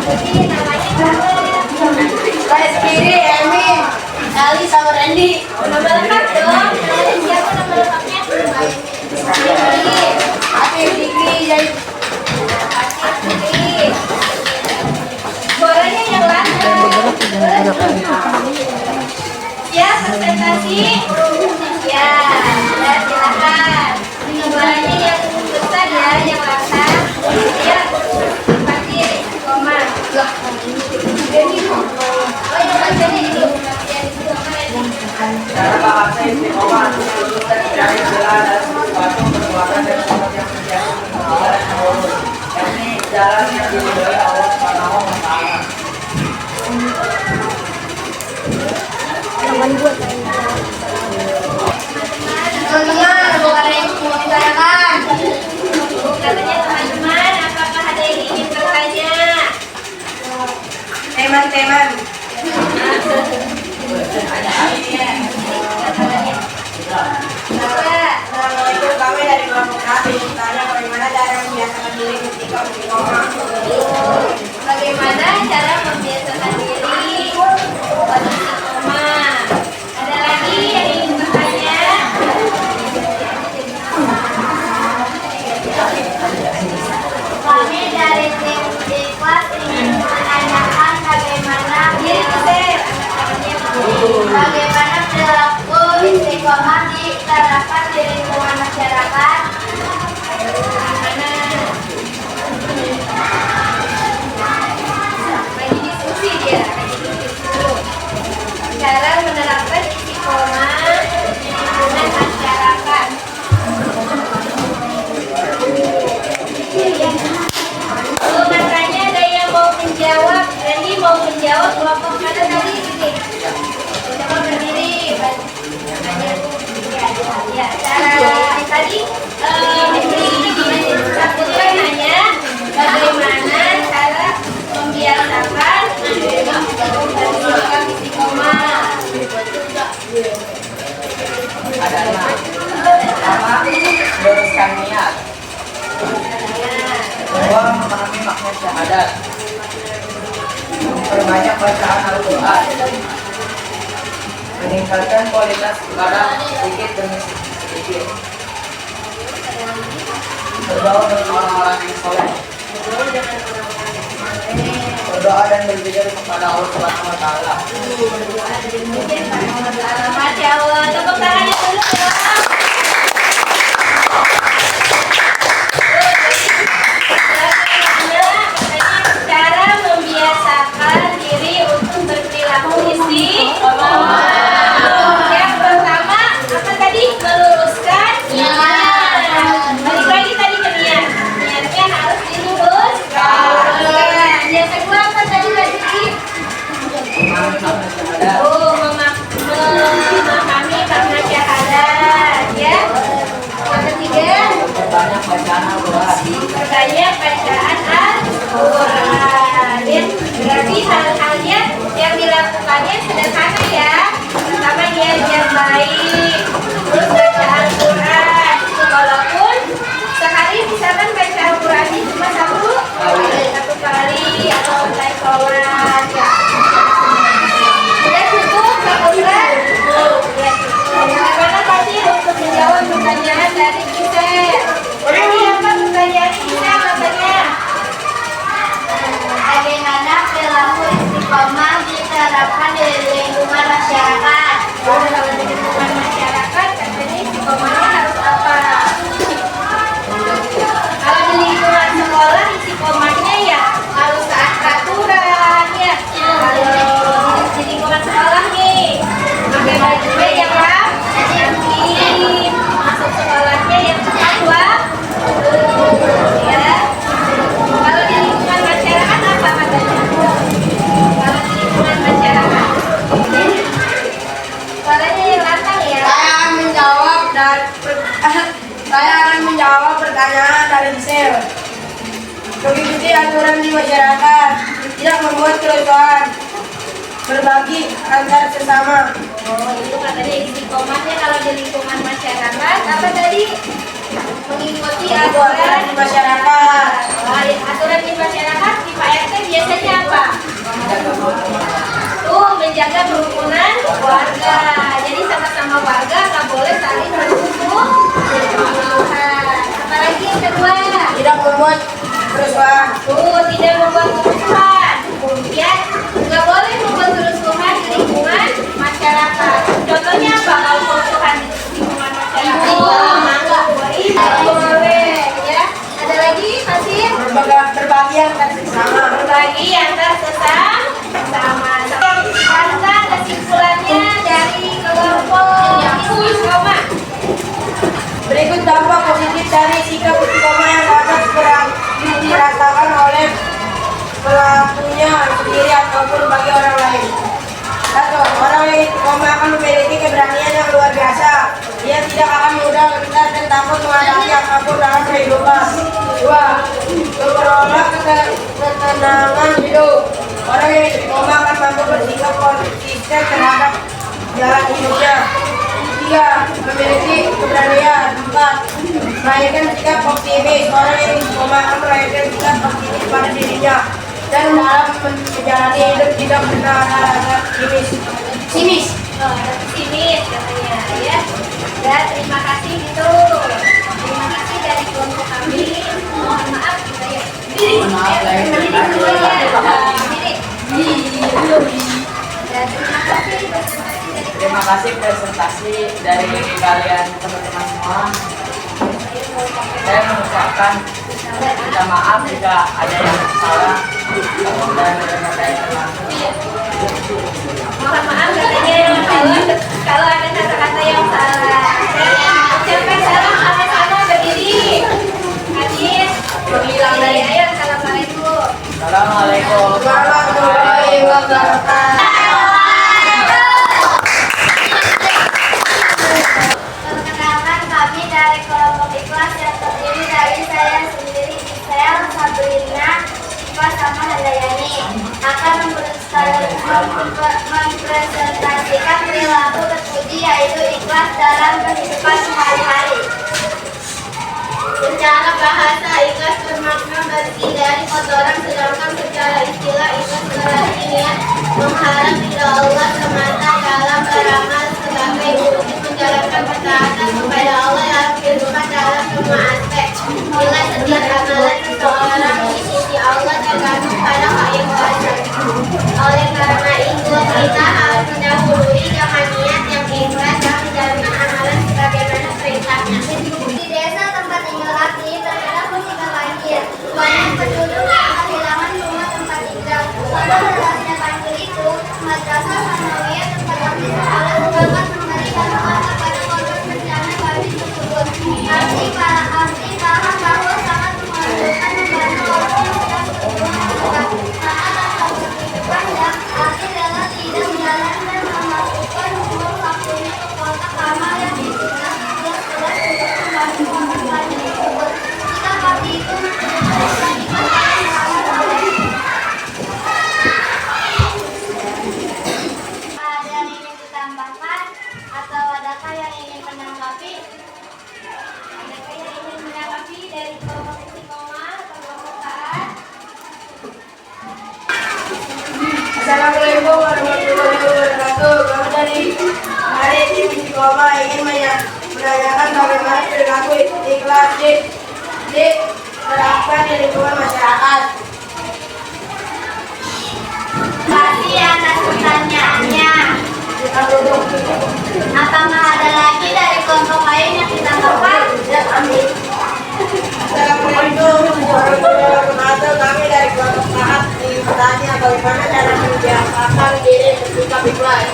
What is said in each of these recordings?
Ini namanya saya sendiri, Emi, Ali sama Randy. Nama lengkap dong. Siapa nama lengkapnya? Emi, Atif Fikri, jadi Atif Fikri. Suaranya yang lantang. Ya, presentasi. Ya, silakan. Suaranya yang besar ya, yang lantang. Ya, pasti koma. Oh, yang bacanya itu. Cara bahasa istiqomah menyebutkan dari jalan dan sesuatu perbuatan dan sifat yang menjadi jalan yang lurus, yakni jalan yang diridhoi Allah Subhanahu wa Ta'ala. Teman-teman, bukan ada yang mau ditanyakan. Katanya teman-teman, apakah ada yang ingin bertanya? Teman-teman. Assalamualaikum, kami dari kelompok kami. Tanya bagaimana cara membiasakan diri ketika istiqomah. Bagaimana cara membiasakan diri istiqomah? Ada lagi yang ingin bertanya? Kami dari tim di kelas ingin menanyakan bagaimana perilaku istiqomah diterapkan di lingkungan masyarakat. Lagi diskusi dia, lagi diskusi dulu. Cara menerapkan istiqomah di lingkungan masyarakat. Makanya ada yang mau menjawab, Randy mau menjawab kelompok mana tadi ini? Coba berdiri, ya, cara tadi Saputra nanya bagaimana cara membiasakan istiqomah. Adalah pertama, meluruskan niat. Kedua, memahami makna syahadat. Perbanyak bacaan Al-Quran. Meningkatkan kualitas ibadah sedikit demi sedikit. Bergaul dengan orang-orang yang soleh. Berdoa dan berzikir kepada Allah Subhanahu wa Ta'ala. Masya Allah, tepuk tangannya dulu ya. Cara membiasakan diri untuk berperilaku istiqomah. Yang pertama, apa tadi? Meluruskan niat. Balik lagi tadi ke niat. Niatnya harus diluruskan. Yang kedua apa tadi lagi? Memahami makna syahadat. Ya. Yang ketiga, Perbanyak bacaan Al-Quran. perbanyak bacaan Al-Quran. Berarti hal-halnya yang dilakukannya sederhana ya. Pertama niat yang baik, terus baca Al-Quran. Walaupun sehari misalkan baca Al-Qurannya cuma satu kali atau selesai sholat. Ya. Sudah cukup, Kak Putra? Bagaimana tadi untuk menjawab pertanyaan dari kita? Ini apa pertanyaan kita katanya? Bagaimana perilaku istiqomah diterapkan di lingkungan masyarakat? Kalau di lingkungan masyarakat katanya istiqomahnya harus apa? Kalau di lingkungan sekolah istiqomahnya ya harus taat peraturan ya. Kalau di lingkungan sekolah nih pakai baju yang rapi, masuk sekolahnya yang tepat waktu ya. Kalau di lingkungan masyarakat apa katanya? Kalau di lingkungan masyarakat suaranya yang lantang ya. Saya akan menjawab pertanyaan dari Gisel. Mengikuti aturan di masyarakat, tidak membuat kerusuhan, berbagi antar sesama. Oh, itu katanya istiqomahnya kalau di lingkungan masyarakat apa tadi? Mengikuti aturan Aturan di masyarakat. Aturan di masyarakat di Pak RT biasanya biasanya apa? Tuh, menjaga kerukunan warga. Jadi sama-sama warga nggak boleh saling bermusuhan. Apalagi yang kedua? Tidak membuat kerusuhan. Tuh, tidak membuat kerusuhan. Ya, nggak boleh membuat kerusuhan di lingkungan masyarakat. Contohnya apa kalau kerusuhan di lingkungan masyarakat? Nggak boleh, ya. Ada lagi masih? Berbagi antar sesama. Berbagi antar sesama. Tentang kesimpulannya dari kelompok istiqomah. Berikut dampak positif dari sikap istiqomah yang dapat dirasakan oleh pelakunya sendiri ataupun bagi orang lain. 1. Orang yang istiqomah akan memiliki keberanian yang luar biasa. Dia tidak akan mudah gentar dan takut menghadapi apapun dalam kehidupan. 2. Memperoleh ketenangan hidup. Orang yang istiqomah akan mampu bersikap konsisten terhadap jalan hidupnya. 3. Memiliki keberanian. 4. Melahirkan sikap optimis. Orang yang istiqomah akan melahirkan sikap optimis pada dirinya dan dalam menjalani hidup tidak pernah ada rasa simis. Simis katanya ya. Dan terima kasih gitu. Terima kasih dari kelompok kami. Mohon maaf kita ya. Mohon maaf lahir dan batin. Dan terima kasih presentasi dari Terima kasih presentasi dari kalian teman-teman semua. Saya mengucapkan minta maaf jika ada yang salah dan saya termasuk. mohon maaf katanya kalau ada kata-kata yang salah. Dan ucapkan salam sama-sama berdiri. Hadir. Ayo assalamualaikum. Assalamualaikum Warahmatullahi wabarakatuh. Perkenalkan kami dari kelompok ikhlas yang terdiri dari saya sendiri, Isel, Sabrina, Ipa, sama Handayani akan mempresentasikan perilaku terpuji yaitu ikhlas dalam kehidupan sehari-hari. Secara bahasa ikhlas bermakna bersih dari kotoran, sedangkan secara istilah ikhlas berarti niat mengharap ridha Allah semata dalam beramal sebagai wujud menjalankan ketaatan kepada Allah dalam kehidupan dalam semua aspek. Nilai setiap amalan seseorang di sisi Allah tergantung pada keikhlasan. Oleh karena itu kita harus mendahului dengan niat yang ikhlas dan menjalankan amalan sebagaimana perintahnya. Di desa tempat tinggal Abdi terdapat musibah banjir. Banyak penduduk yang kehilangan rumah tempat tinggal. Karena derasnya banjir itu, madrasah Sanawiyah tempat Abdi sekolah sepakat memberikan uang kepada korban bencana banjir tersebut. Abdi paham bahwa sangat membutuhkan membantu orang yang sedang berkebutuhan. Karena tanpa kehidupan dan Abdi rela tidak menjalankan memasukkan uang waktunya ke kotak amal yang ditinggal jelas-jelas untuk membantu korban banjir tersebut. Jika Abdi itu menjadi ada yang ingin ditambahkan atau adakah yang ingin menanggapi? Adakah yang ingin menanggapi dari kelompok istiqomah atau kelompok taat? Assalamualaikum warahmatullahi wabarakatuh. Kami dari hari tim istiqomah ingin menanyakan bagaimana perilaku ikhlas diterapkan di lingkungan masyarakat. Terima kasih atas pertanyaannya. Apakah ada lagi dari kelompok lain yang ditambahkan? Assalamualaikum warahmatullahi wabarakatuh. Kami dari kelompok taat ingin bertanya bagaimana cara membiasakan diri bersikap ikhlas.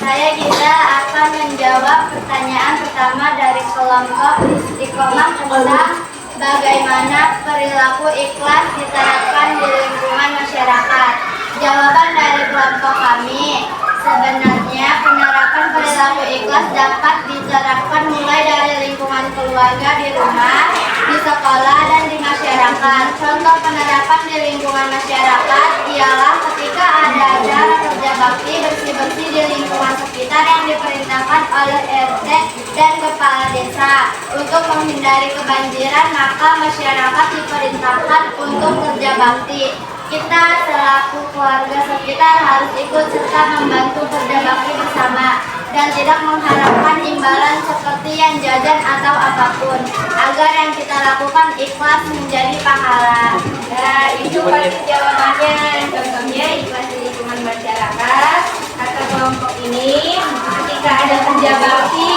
Saya Gita akan menjawab pertanyaan pertama dari kelompok istiqomah tentang bagaimana perilaku ikhlas diterapkan di lingkungan masyarakat. Jawaban dari kelompok kami, sebenarnya penerapan perilaku ikhlas dapat diterapkan mulai dari lingkungan keluarga, di rumah, di sekolah, dan di masyarakat. Contoh penerapan di lingkungan masyarakat ialah ketika ada acara kerja bakti bersih-bersih di lingkungan sekitar yang diperintahkan oleh RT dan kepala desa desa. Untuk menghindari kebanjiran, maka masyarakat diperintahkan untuk kerja bakti. Kita selaku keluarga sekitar harus ikut serta membantu kerja bakti bersama dan tidak mengharapkan imbalan seperti yang jajan atau apapun, agar yang kita lakukan ikhlas menjadi pahala. Nah, itu pasti jawabannya. Contohnya ikhlas di lingkungan masyarakat atau kelompok ini ketika ada kerja bakti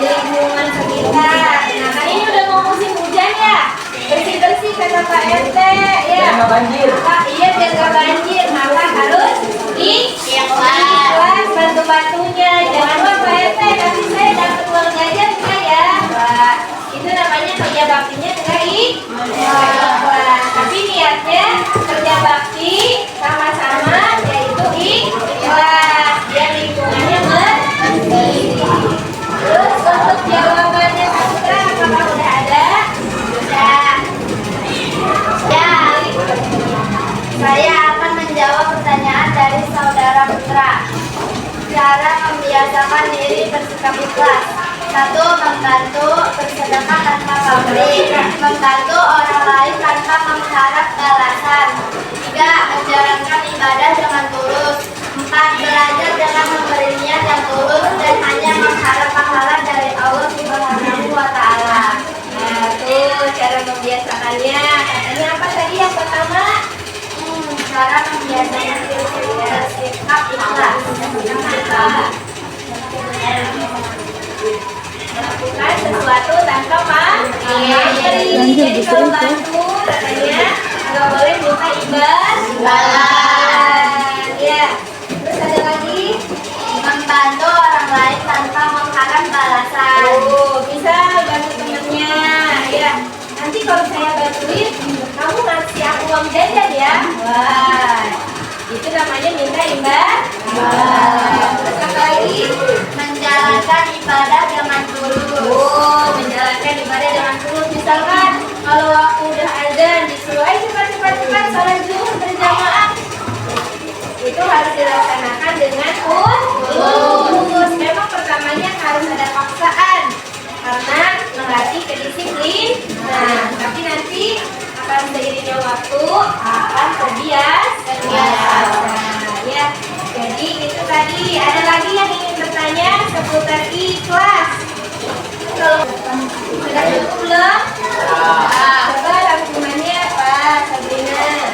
di lingkungan sekitar. Nah, kan ini udah mau musim hujan ya, bersih-bersih kata Pak RT ya. Jangan banjir. Iya, jaga banjir, maka harus ikhlas bantu-bantunya. Jangan lupa Pak RT, nanti saya dapat uang jajan enggak ya? Wah, itu namanya kerja baktinya enggak ikhlas. Tapi niatnya kerja bakti sama-sama yaitu ikhlas, biar lingkungannya bersih. Terus untuk jawabannya Putra, apakah udah ada? Sudah. Ya, saya akan menjawab pertanyaan dari saudara Putra. Cara membiasakan diri bersikap ikhlas. 1. Membantu bersedekah tanpa pamrih. Membantu orang lain tanpa mengharap balasan. 3. Menjalankan ibadah dengan tulus. 4. Belajar dengan memberi niat yang tulus dan hanya mengharap pahala dari Allah Subhanahu wa Ta'ala. Nah, tuh cara membiasakannya. Katanya apa tadi yang pertama? Cara membiasakan diri bersikap ikhlas. Yang pertama, melakukan sesuatu tanpa pamrih. Jadi kalau bantu katanya nggak boleh minta imbalan. Ya. Terus ada lagi, membantu orang lain tanpa mengharap balasan. Oh, bisa bantu temennya. Ya. Nanti kalau saya bantuin, kamu ngasih aku uang jajan ya. Wah, itu namanya minta imbalan. Terus apa lagi? Menjalankan ibadah dengan tulus. Oh, menjalankan ibadah dengan tulus. Misalkan kalau waktu udah azan disuruh cepat salat zuhur berjamaah, itu harus dilaksanakan dengan tulus. Memang pertamanya harus ada paksaan karena melatih kedisiplin. Nah, tapi nanti akan seiringnya waktu akan terbiasa. Ya, jadi itu tadi. Ada lagi yang ingin bertanya seputar ikhlas? Kalau sudah cukup belum? Coba rangkumannya apa, Sabrina?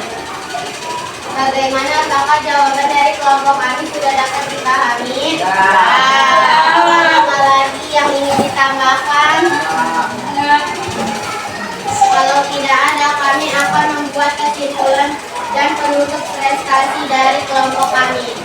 Bagaimana apakah jawaban dari kelompok kami sudah dapat dipahami? Apa lagi yang ingin ditambahkan? Kalau tidak ada, kami akan membuat kesimpulan dan penutup prestasi dari kelompok kami.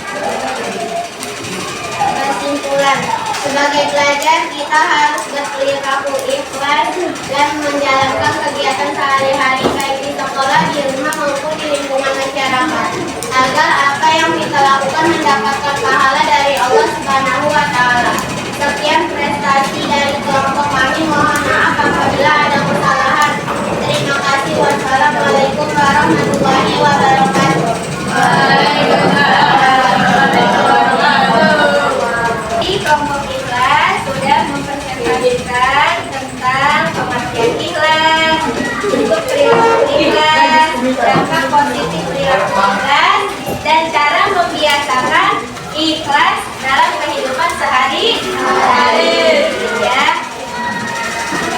Kesimpulan, sebagai pelajar kita harus berperilaku ikhlas dan menjalankan kegiatan sehari-hari baik di sekolah, di rumah maupun di lingkungan masyarakat, agar apa yang kita lakukan mendapatkan pahala dari Allah Subhanahu wa Ta'ala. Sekian prestasi dari kelompok kami. Mohon maaf apabila ada kesalahan. Terima kasih. Wassalamualaikum warahmatullahi wabarakatuh. Di kelompok ikhlas sudah mempresentasikan tentang pengertian ikhlas, bentuk perilaku ikhlas, dampak positif perilaku ikhlas, dan cara membiasakan ikhlas dalam kehidupan sehari-hari. Ya.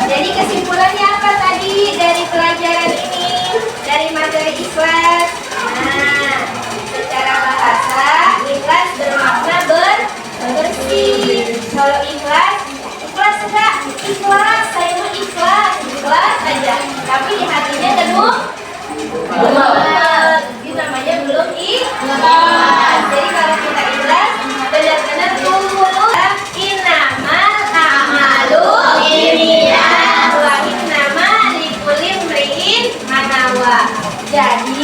Jadi kesimpulannya apa tadi dari pelajaran ini, dari materi ikhlas? Nah, secara bahasa ikhlas bermakna bersih. Kalau ikhlas enggak? Ikhlas, saya mau ikhlas aja. Tapi di hatinya belum. Itu namanya belum ikhlas. Jadi kalau kita ikhlas, benar-benar tulus. Innamal a'malu binniyat wa innamal likulli imri'in ma nawa. Jadi